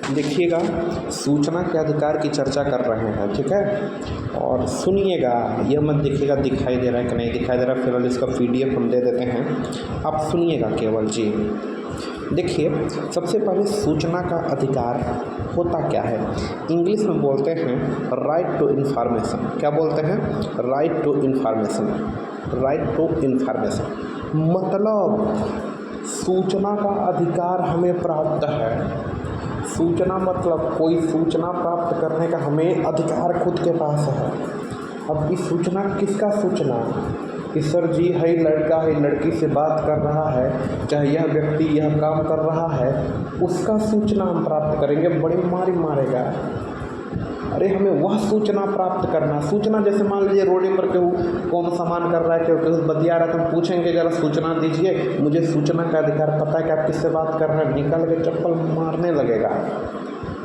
देखिएगा, सूचना के अधिकार की चर्चा कर रहे हैं, ठीक है। और सुनिएगा, यह मत देखिएगा दिखाई दे रहा है कि नहीं दिखाई दे रहा है, फिलहाल इसका PDF हम दे देते हैं, आप सुनिएगा केवल जी। देखिए, सबसे पहले सूचना का अधिकार होता क्या है। इंग्लिश में बोलते हैं राइट टू इन्फॉर्मेशन। क्या बोलते हैं? Right to information. Right to information मतलब सूचना का अधिकार हमें प्राप्त है। सूचना मतलब कोई सूचना प्राप्त करने का हमें अधिकार खुद के पास है। अब इस सूचना किसका सूचना कि सर जी है लड़का है लड़की से बात कर रहा है, चाहे यह व्यक्ति यह काम कर रहा है, उसका सूचना हम प्राप्त करेंगे। बड़ी मारी मारेगा। अरे हमें वह सूचना प्राप्त करना। सूचना जैसे मान लीजिए रोड पर केहू कौन सामान कर रहा है, केहू बतिया रहा है, तो हम पूछेंगे जरा सूचना दीजिए, मुझे सूचना का अधिकार पता है कि आप किससे बात कर रहे हैं, निकल के चप्पल मारने लगेगा।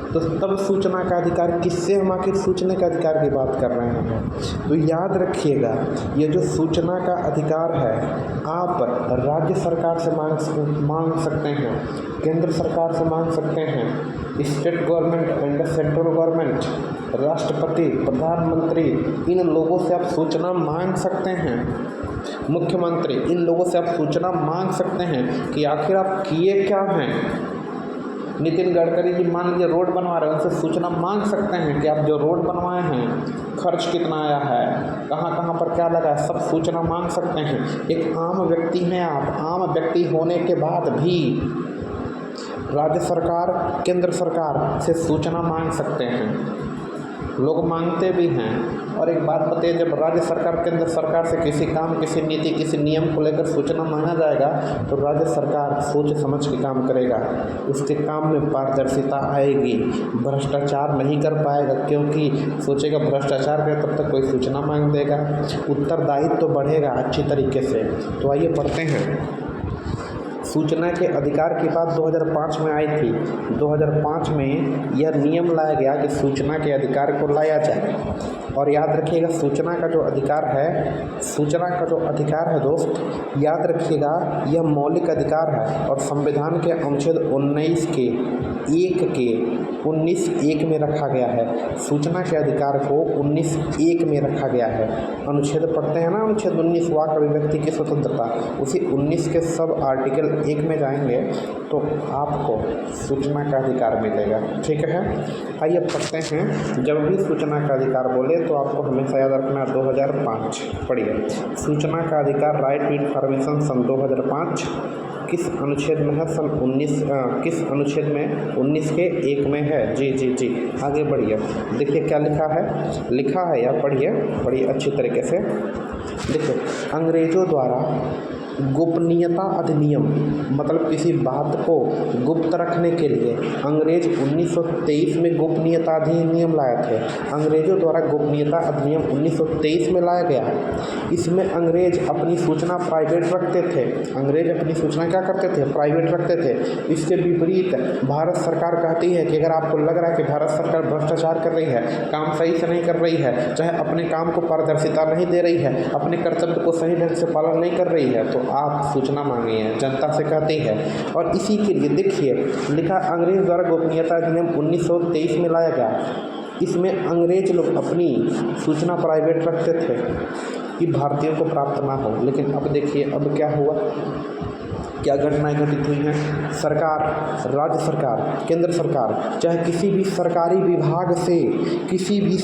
तो तब सूचना का अधिकार किससे हम आखिर सूचना के अधिकार की बात कर रहे हैं। तो याद रखिएगा, ये जो सूचना का अधिकार है आप राज्य सरकार से मांग सकते हैं, केंद्र सरकार से मांग सकते हैं, state government and central government, राष्ट्रपति, प्रधानमंत्री, इन लोगों से आप सूचना मांग सकते हैं। मुख्यमंत्री, इन लोगों से आप सूचना मांग सकते हैं कि आखिर आप किए क्या हैं। नितिन गडकरी जी मान लीजिए रोड बनवा रहे हैं, उनसे सूचना मांग सकते हैं कि आप जो रोड बनवाए हैं खर्च कितना आया है, कहाँ कहाँ पर क्या लगा है, सब सूचना मांग सकते हैं। एक आम व्यक्ति हैं आप, आम व्यक्ति होने के बाद भी राज्य सरकार, केंद्र सरकार से सूचना मांग सकते हैं। लोग मांगते भी हैं। और एक बात बताइए, जब राज्य सरकार, केंद्र सरकार से किसी काम, किसी नीति, किसी नियम को लेकर सूचना मांगा जाएगा तो राज्य सरकार सोच समझ के काम करेगा, उसके काम में पारदर्शिता आएगी, भ्रष्टाचार नहीं कर पाएगा, क्योंकि सोचेगा भ्रष्टाचार करे तब तक कोई सूचना मांग देगा, उत्तरदायित्व तो बढ़ेगा अच्छी तरीके से। तो आइए पढ़ते हैं। सूचना के अधिकार की बात 2005 में आई थी। 2005 में यह नियम लाया गया कि सूचना के अधिकार को लाया जाए। और याद रखिएगा, सूचना का जो अधिकार है, सूचना का जो अधिकार है दोस्त, याद रखिएगा यह मौलिक अधिकार है और संविधान के अनुच्छेद 19(1) में रखा गया है। सूचना के अधिकार को 19(1) में रखा गया है। अनुच्छेद पढ़ते हैं ना, अनुच्छेद 19 वाक अभिव्यक्ति की स्वतंत्रता, उसी 19 के सब आर्टिकल 1 में जाएंगे तो आपको सूचना का अधिकार मिलेगा, ठीक है। आइए पढ़ते हैं। जब भी सूचना का अधिकार बोले तो आपको हमेशा याद रखना 2005 पढ़िए। सूचना का अधिकार राइट टू इन्फॉर्मेशन सन 2005 किस अनुच्छेद में है? सन 19 किस अनुच्छेद में? 19 के 1 में है। जी जी जी, आगे बढ़िए। देखिए क्या लिखा है या पढ़िए अच्छी तरीके से। देखिए, अंग्रेजों द्वारा गोपनीयता अधिनियम मतलब किसी बात को गुप्त रखने के लिए अंग्रेज 1923 में गोपनीयता अधिनियम लाए थे। अंग्रेजों द्वारा गोपनीयता अधिनियम 1923 में लाया गया। इसमें अंग्रेज अपनी सूचना प्राइवेट रखते थे। अंग्रेज अपनी सूचना क्या करते थे? प्राइवेट रखते थे। इसके विपरीत भारत सरकार कहती है कि अगर आपको लग रहा है कि भारत सरकार भ्रष्टाचार कर रही है, काम सही से नहीं कर रही है, चाहे अपने काम को पारदर्शिता नहीं दे रही है, अपने कर्तव्य को सही ढंग से पालन नहीं कर रही है, तो आप सूचना मांगिए, जनता से कहती है। और इसी के लिए देखिए लिखा, अंग्रेज द्वारा गोपनीयता अधिनियम 1923 में लाया गया। इसमें अंग्रेज लोग अपनी सूचना प्राइवेट रखते थे कि भारतीयों को प्राप्त ना हो। लेकिन अब देखिए अब क्या हुआ, क्या घटनाएं घटित हुई हैं। सरकार, राज्य सरकार, केंद्र सरकार, चाहे किसी भी सरकारी विभाग से, किसी भी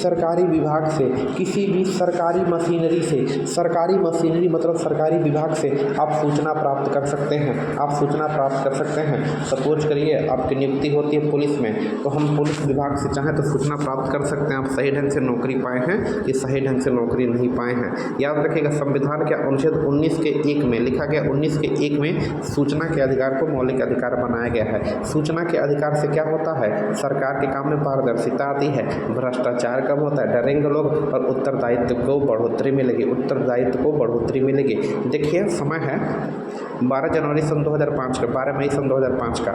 सरकारी मशीनरी से, सरकारी मशीनरी मतलब सरकारी विभाग से आप सूचना प्राप्त कर सकते हैं। आप सूचना प्राप्त कर सकते हैं। सपोज करिए आपकी नियुक्ति होती है पुलिस में, तो हम पुलिस विभाग से चाहें तो सूचना प्राप्त कर सकते हैं आप सही ढंग से नौकरी पाए हैं कि सही ढंग से नौकरी नहीं पाए हैं। याद रखिएगा, संविधान के अनुच्छेद 19 के 1 में लिखा गया, 19 के 1 में सूचना के अधिकार को मौलिक अधिकार बनाया गया है। सूचना के अधिकार से क्या होता है? सरकार के काम में पारदर्शिता आती है, भ्रष्टाचार कम होता है, डरेंगे लोग और उत्तरदायित्व को बढ़ोतरी मिलेगी। देखिए समय है 12 जनवरी सन 2005 का, 12 मई सन 2005 का,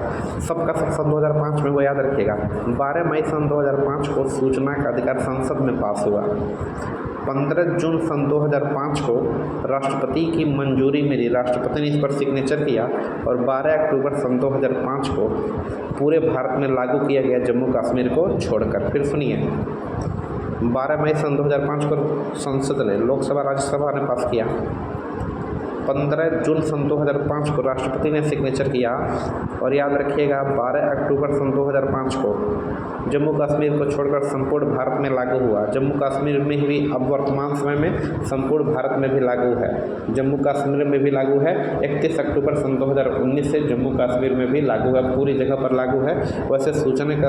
सबका सब सन 2005 में वो याद रखिएगा। 12 मई सन 2005 को सूचना का अधिकार संसद में पास हुआ। 15 जून सन 2005 को राष्ट्रपति की मंजूरी मिली, राष्ट्रपति ने इस पर सिग्नेचर किया और 12 अक्टूबर सन 2005 को पूरे भारत में लागू किया गया, जम्मू कश्मीर को छोड़कर। फिर सुनिए, 12 मई सन 2005 को संसद ने, लोकसभा राज्यसभा ने पास किया। 15 जून सन 2005 को राष्ट्रपति ने सिग्नेचर किया और याद रखिएगा 12 अक्टूबर सन 2005 को जम्मू कश्मीर को छोड़कर संपूर्ण भारत में लागू हुआ। जम्मू कश्मीर में भी अब वर्तमान समय में संपूर्ण भारत में भी लागू है, जम्मू कश्मीर में भी लागू है। 31 अक्टूबर सन 2019 से जम्मू कश्मीर में भी लागू है, पूरी जगह पर लागू है। वैसे सूचना का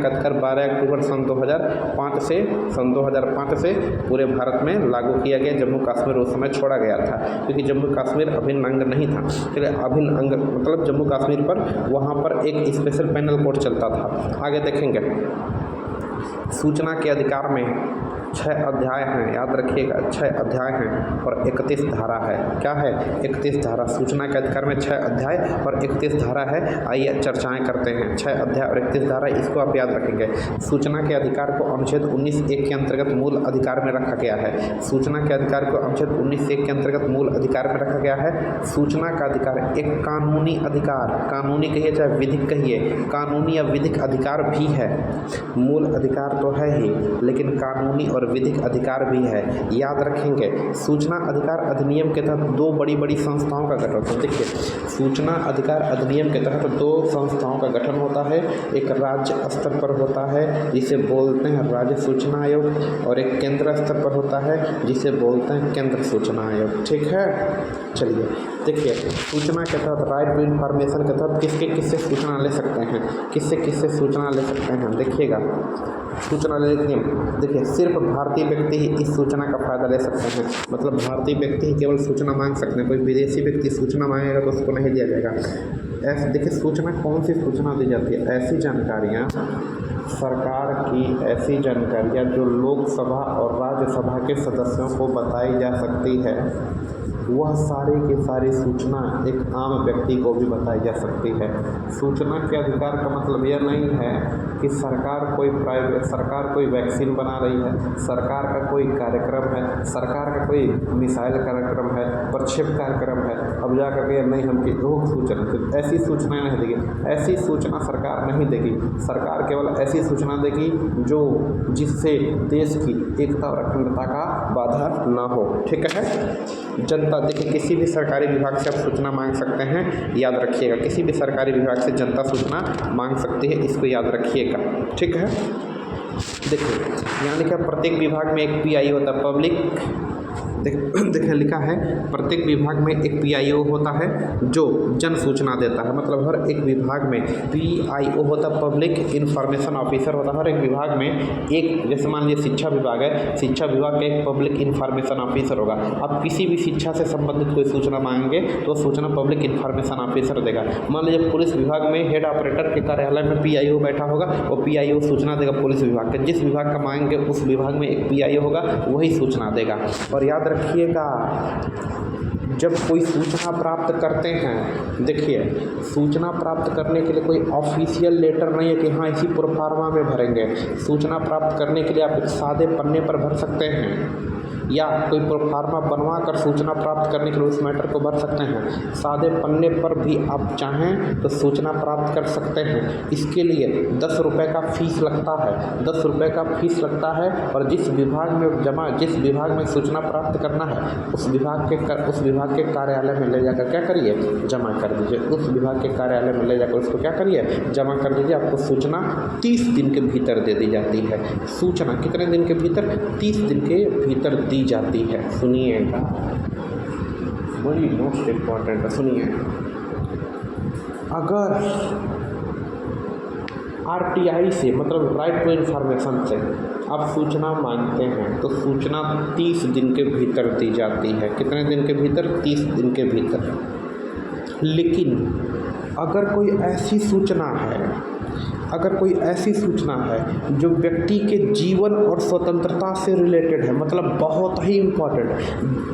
अधिकार 12 अक्टूबर सन 2005 से पूरे भारत में लागू किया गया। जम्मू कश्मीर उस समय छोड़ा गया था क्योंकि जम्मू कश्मीर अभिन्न अंग नहीं था। चलिए, अभिन्न अंग मतलब जम्मू कश्मीर पर वहाँ पर एक स्पेशल पैनल कोड चलता था। आगे देखेंगे, सूचना के अधिकार में 6 अध्याय हैं, याद रखिएगा 6 अध्याय हैं और 31 धारा है। क्या है? 31 धारा। सूचना के अधिकार में 6 अध्याय और 31 धारा है। आइए चर्चाएं करते हैं। 6 अध्याय और 31 धारा, इसको आप याद रखेंगे। सूचना के अधिकार को अनुच्छेद 19(1) के अंतर्गत मूल अधिकार में रखा गया है। सूचना के अधिकार को अनुच्छेद 19(1) के अंतर्गत मूल अधिकार में रखा गया है। सूचना का अधिकार एक कानूनी अधिकार, कानूनी कहिए चाहे विधिक कहिए, कानूनी या विधिक अधिकार भी है। मूल अधिकार तो है ही, लेकिन कानूनी और विधिक अधिकार भी है। याद रखेंगे, सूचना अधिकार अधिनियम के तहत 2 बड़ी संस्थाओं का गठन होता है। देखिए, सूचना अधिकार अधिनियम के तहत 2 संस्थाओं का गठन होता है। एक राज्य स्तर पर होता है जिसे बोलते हैं राज्य सूचना आयोग, और एक केंद्र स्तर पर होता है जिसे बोलते हैं केंद्र सूचना आयोग। ठीक है, चलिए देखिए, सूचना के तहत राइट टू इन्फॉर्मेशन के तहत किससे सूचना ले सकते हैं, किससे सूचना ले सकते हैं। देखिएगा, सूचना लेने, देखिए सिर्फ भारतीय व्यक्ति ही इस सूचना का फायदा ले सकते हैं। मतलब भारतीय व्यक्ति ही केवल सूचना मांग सकते हैं, कोई विदेशी व्यक्ति सूचना मांगेगा तो उसको नहीं दिया जाएगा। ऐसे देखिए, सूचना कौन सी सूचना दी जाती है? ऐसी जानकारियाँ, सरकार की ऐसी जानकारियाँ जो लोकसभा और राज्यसभा के सदस्यों को बताई जा सकती है, वह सारी की सारी सूचना एक आम व्यक्ति को भी बताई जा सकती है। सूचना के अधिकार का मतलब यह नहीं है कि सरकार कोई वैक्सीन बना रही है, सरकार का कोई कार्यक्रम है, सरकार का कोई मिसाइल कार्यक्रम है, प्रक्षेप कार्यक्रम है, अब जा करके नहीं हमकी लोग सूचना, ऐसी सूचनाएं नहीं देगी। ऐसी सूचना सरकार नहीं देगी। सरकार केवल ऐसी सूचना देगी जिससे देश की एकता और अखंडता का बाधा न हो। ठीक है, जनता, देखिए किसी भी सरकारी विभाग से आप सूचना मांग सकते हैं, याद रखिएगा। किसी भी सरकारी विभाग से जनता सूचना मांग सकती है, इसको याद रखिएगा। ठीक है, देखिए यहाँ लिखा प्रत्येक विभाग में एक PIO होता है, पब्लिक, देखिए लिखा है प्रत्येक विभाग में एक PIO होता है जो जन सूचना देता है। मतलब हर एक विभाग में PIO होता है, पब्लिक इन्फॉर्मेशन ऑफिसर होता है। हर एक विभाग में एक, जैसे मान लीजिए शिक्षा विभाग है, शिक्षा विभाग का एक पब्लिक इन्फॉर्मेशन ऑफिसर होगा। आप किसी भी शिक्षा से संबंधित कोई सूचना मांगेंगे तो सूचना पब्लिक इन्फॉर्मेशन ऑफिसर देगा। मान लीजिए पुलिस विभाग में हेड ऑपरेटर के कार्यालय में PIO बैठा होगा, वो PIO सूचना देगा पुलिस विभाग के। जिस विभाग का मांगेंगे उस विभाग में एक PIO होगा, वही सूचना देगा। और याद रखिएगा, जब कोई सूचना प्राप्त करते हैं, देखिए सूचना प्राप्त करने के लिए कोई ऑफिशियल लेटर नहीं है कि हाँ इसी प्रोफार्मा में भरेंगे। सूचना प्राप्त करने के लिए आप एक सादे पन्ने पर भर सकते हैं, या कोई प्रोफार्मा बनवा कर सूचना प्राप्त करने के लिए उस मैटर को भर सकते हैं। सादे पन्ने पर भी आप चाहें तो सूचना प्राप्त कर सकते हैं। इसके लिए 10 रुपये का फीस लगता है, 10 रुपये का फीस लगता है। और जिस विभाग में सूचना प्राप्त करना है उस विभाग के कार्यालय में ले जाकर क्या करिए, जमा कर दीजिए। उस विभाग के कार्यालय में ले जाकर उसको क्या करिए, जमा कर दीजिए। आपको सूचना 30 दिन के भीतर दे दी जाती है। सूचना कितने दिन के भीतर? 30 दिन के भीतर दी जाती है। सुनिएगा, बड़ी मोस्ट इम्पॉर्टेंट है, सुनिए। अगर RTI से, मतलब राइट टू इन्फॉर्मेशन से आप सूचना मांगते हैं तो सूचना 30 दिन के भीतर दी जाती है। कितने दिन के भीतर? 30 दिन के भीतर। लेकिन अगर कोई ऐसी सूचना है अगर कोई ऐसी सूचना है जो व्यक्ति के जीवन और स्वतंत्रता से रिलेटेड है, मतलब बहुत ही इम्पॉर्टेंट,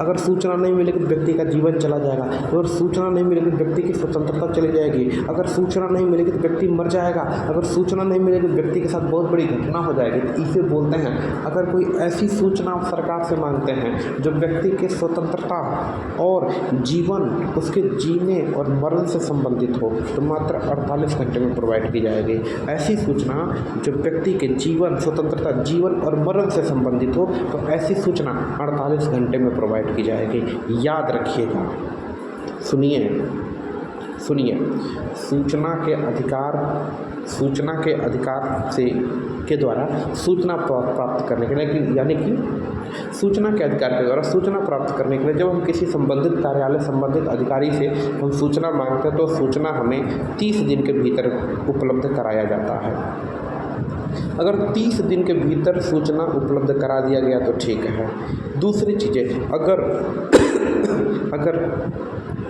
अगर सूचना नहीं मिलेगी तो व्यक्ति का जीवन चला जाएगा, अगर सूचना नहीं मिलेगी तो व्यक्ति की स्वतंत्रता चली जाएगी, अगर सूचना नहीं मिलेगी तो व्यक्ति मर जाएगा, अगर सूचना नहीं मिलेगी तो व्यक्ति के साथ बहुत बड़ी घटना हो जाएगी। तो इसे बोलते हैं, अगर कोई ऐसी सूचना आप सरकार से मांगते हैं जो व्यक्ति के स्वतंत्रता और जीवन, उसके जीने और मरण से संबंधित हो, तो मात्र 48 घंटे में प्रोवाइड की जाएगी। ऐसी सूचना जो व्यक्ति के जीवन, स्वतंत्रता, जीवन और मरण से संबंधित हो, तो ऐसी सूचना 48 घंटे में प्रोवाइड की जाएगी। याद रखिएगा, सुनिए, सूचना के अधिकार से के द्वारा सूचना प्राप्त करने के लिए, यानी कि सूचना के अधिकार के द्वारा सूचना प्राप्त करने के लिए जब हम किसी संबंधित कार्यालय, संबंधित अधिकारी से हम सूचना मांगते हैं तो सूचना हमें 30 दिन के भीतर उपलब्ध कराया जाता है। अगर 30 दिन के भीतर सूचना उपलब्ध करा दिया गया तो ठीक है। दूसरी चीज़ें, अगर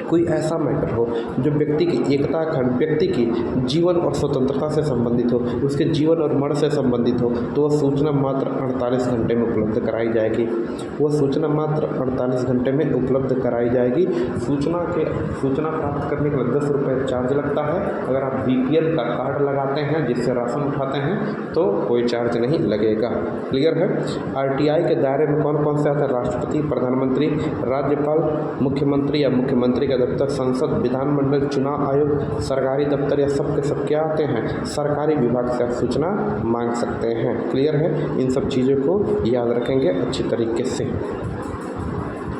कोई ऐसा मैटर हो जो व्यक्ति की एकता, व्यक्ति की जीवन और स्वतंत्रता से संबंधित हो, उसके जीवन और मरण से संबंधित हो, तो वह सूचना मात्र 48 घंटे में उपलब्ध कराई जाएगी। वह सूचना मात्र 48 घंटे में उपलब्ध कराई जाएगी। सूचना प्राप्त करने के लिए 10 रुपये चार्ज लगता है। अगर आप BPL का कार्ड लगाते हैं, जिससे राशन उठाते हैं, तो कोई चार्ज नहीं लगेगा। क्लियर है। RTI के दायरे में कौन कौन से आते हैं? राष्ट्रपति, प्रधानमंत्री, राज्यपाल, मुख्यमंत्री या मुख्यमंत्री का दफ्तर, संसद, विधानमंडल, चुनाव आयोग, सरकारी दफ्तर, या सब के सब क्या आते हैं? सरकारी विभाग से आप सूचना मांग सकते हैं। क्लियर है। इन सब चीज़ों को याद रखेंगे अच्छी तरीके से।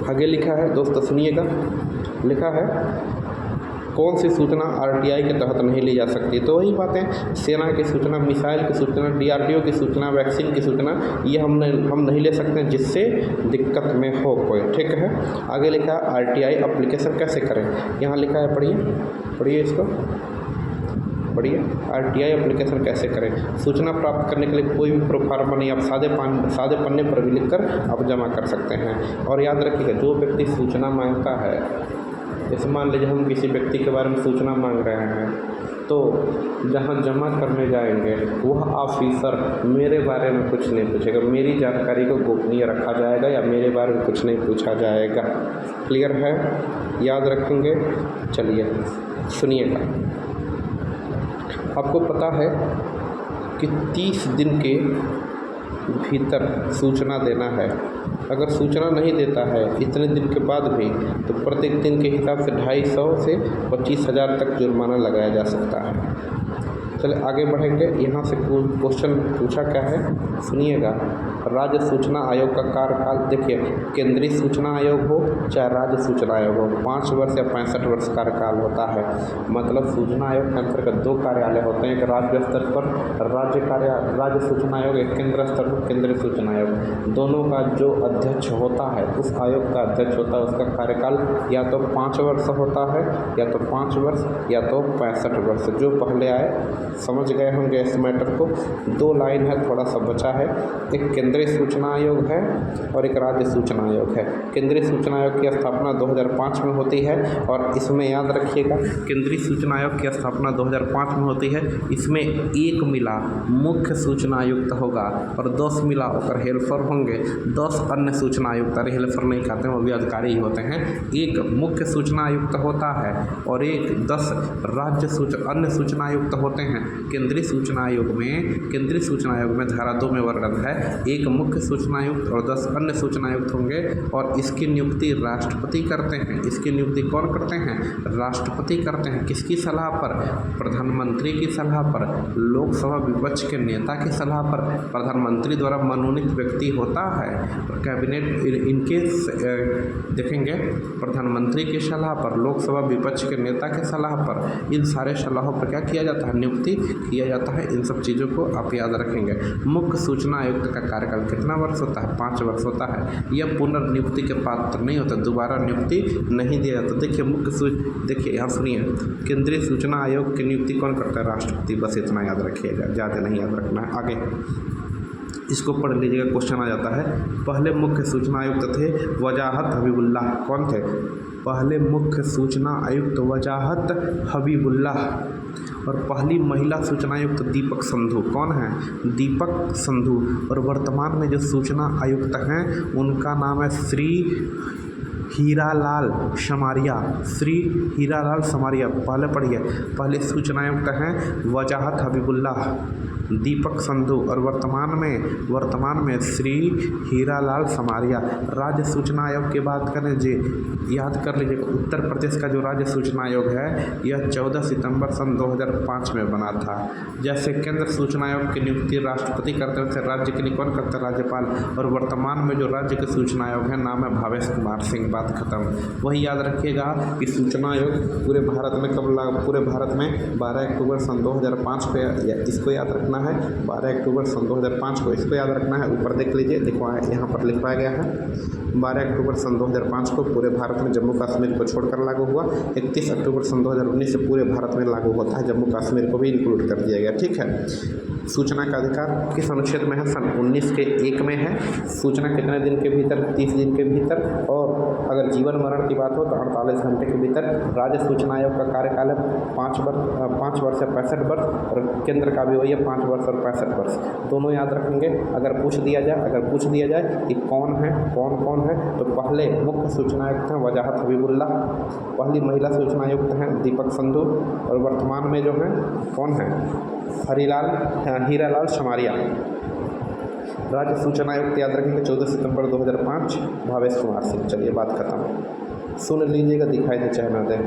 आगे लिखा है, दोस्तों सुनिएगा, लिखा है कौन सी सूचना RTI के तहत नहीं ली जा सकती? तो वही बातें, सेना की सूचना, मिसाइल की सूचना, DRDO की सूचना, वैक्सीन की सूचना, ये हम नहीं ले सकते हैं जिससे दिक्कत में हो कोई। ठीक है। आगे लिखा है RTI एप्लीकेशन कैसे करें। यहाँ लिखा है, पढ़िए इसको, पढ़िए। RTI एप्लीकेशन कैसे करें? सूचना प्राप्त करने के लिए कोई भी प्रोफार्मा नहीं, आप सादे पन्ने पर भी लिखकर आप जमा कर सकते हैं। और याद रखिएगा, जो व्यक्ति सूचना मांगता है, जैसे मान लीजिए हम किसी व्यक्ति के बारे में सूचना मांग रहे हैं, तो जहाँ जमा करने जाएंगे वह ऑफिसर मेरे बारे में कुछ नहीं पूछेगा, मेरी जानकारी को गोपनीय रखा जाएगा या मेरे बारे में कुछ नहीं पूछा जाएगा। क्लियर है। याद रखेंगे। चलिए सुनिएगा, आपको पता है कि 30 दिन के भीतर सूचना देना है। अगर सूचना नहीं देता है इतने दिन के बाद भी, तो प्रत्येक दिन के हिसाब से 250 से 25,000 तक जुर्माना लगाया जा सकता है। चले आगे बढ़ेंगे। यहाँ से क्वेश्चन पूछा क्या है, सुनिएगा। राज्य सूचना आयोग का कार्यकाल, देखिए, केंद्रीय सूचना आयोग हो चाहे राज्य सूचना आयोग हो, 5 वर्ष या 65 वर्ष कार्यकाल होता है। मतलब सूचना आयोग के अंतर्गत 2 कार्यालय होते हैं, एक राज्य स्तर पर राज्य सूचना आयोग, एक केंद्र स्तर पर केंद्रीय सूचना आयोग। दोनों का जो अध्यक्ष होता है, उस आयोग का अध्यक्ष होता है, उसका कार्यकाल या तो 5 वर्ष होता है, या तो 5 वर्ष या तो 65 वर्ष। जो पहले आए समझ गए होंगे इस मैटर को। 2 लाइन है, थोड़ा सा बचा है। एक केंद्रीय सूचना आयोग है और एक राज्य सूचना आयोग है। केंद्रीय सूचना आयोग की स्थापना 2005 में होती है, और इसमें याद रखिएगा, केंद्रीय सूचना आयोग की स्थापना 2005 में होती है। इसमें 1 मिला मुख्य सूचना आयुक्त होगा और 10 मिला और हेल्पर होंगे। 10 अन्य सूचना आयुक्त, अरे हेल्पर नहीं कहते हैं, वो भी अधिकारी ही होते हैं। 1 मुख्य सूचना आयुक्त होता है और 10 अन्य सूचना आयुक्त होते हैं। केंद्रीय सूचना आयोग में धारा 2 में वर्णन है, 1 मुख्य सूचना आयुक्त और 10 अन्य सूचना आयुक्त होंगे, और इसकी नियुक्ति राष्ट्रपति करते हैं। इसकी नियुक्ति कौन करते हैं? राष्ट्रपति करते हैं। किसकी सलाह पर? प्रधानमंत्री की सलाह पर, लोकसभा विपक्ष के नेता की सलाह पर। प्रधानमंत्री द्वारा मनोनीत व्यक्ति होता है, कैबिनेट इनके देखेंगे, प्रधानमंत्री की सलाह पर, लोकसभा विपक्ष के नेता की सलाह पर, इन सारे सलाहों पर क्या किया जाता है? नियुक्ति किया जाता है। इन सब चीज़ों को आप याद रखेंगे। मुख्य सूचना आयुक्त का कार्यकाल कितना वर्ष होता है? 5 वर्ष होता है। यह पुनर्नियुक्ति के पात्र नहीं होता, दोबारा नियुक्ति नहीं दिया जाता। देखिए यहाँ सुनिए, केंद्रीय सूचना आयोग की नियुक्ति कौन करता है? राष्ट्रपति। बस इतना याद रखिएगा, ज़्यादा नहीं याद रखना है। आगे इसको पढ़ लीजिएगा, क्वेश्चन आ जाता है। पहले मुख्य सूचना आयुक्त थे वजाहत हबीबुल्लाह। कौन थे? पहले मुख्य सूचना आयुक्त वजाहत हबीबुल्लाह। और पहली महिला सूचना आयुक्त दीपक संधू। कौन है? दीपक संधू। और वर्तमान में जो सूचना आयुक्त हैं उनका नाम है श्री हीरालाल समारिया। श्री हीरालाल समारिया। पहले पढ़िए, पहले सूचना आयुक्त हैं वजाहत हबीबुल्लाह दीपक संधू और वर्तमान में श्री हीरालाल समारिया। राज्य सूचना आयोग की बात करें जी, याद कर लीजिए उत्तर प्रदेश का जो राज्य सूचना आयोग है यह 14 सितंबर सन 2005 में बना था। जैसे केंद्र सूचना आयोग की नियुक्ति राष्ट्रपति करते थे, राज्य के लिए कौन करता है? राज्यपाल। और वर्तमान में जो राज्य के सूचना आयोग है नाम है भावेश कुमार सिंह। बात खत्म। वही याद रखिएगा कि सूचना आयोग पूरे भारत में पूरे भारत में 12 अक्टूबर सन 2005 पे, इसको याद रखना है 12 अक्टूबर सन 2005 को, इसको याद रखना है। ऊपर देख लीजिए, यहाँ पर लिखवाया गया है 12 अक्टूबर सन 2005 को पूरे भारत में, जम्मू कश्मीर को छोड़कर लागू हुआ। 31 अक्टूबर सन 2019 से पूरे भारत में लागू होता है, जम्मू कश्मीर को भी इंक्लूड कर दिया गया। ठीक है। सूचना का अधिकार किस अनुच्छेद में है? सन 19 के 1 में है। सूचना कितने दिन के भीतर? 30 दिन के भीतर। और अगर जीवन मरण की बात हो तो 48 घंटे के भीतर। राज्य सूचना आयोग का कार्यकाल है 5 वर्ष या 65 वर्ष, और केंद्र का भी वही है 5 वर्ष और 65 वर्ष। दोनों याद रखेंगे। अगर पूछ दिया जाए कि कौन है, तो पहले मुख्य सूचना आयुक्त हैं वजाहत हबीबुल्लाह, पहली महिला सूचना आयुक्त हैं दीपक संधू, और वर्तमान में जो है कौन है? हीरालाल समारिया। राज्य सूचना आयुक्त याद रखेंगे 14 सितंबर 2005 भावेश कुमार सिंह। चलिए बात खत्म। सुन लीजिएगा, दिखाई दे चाहे ना दे।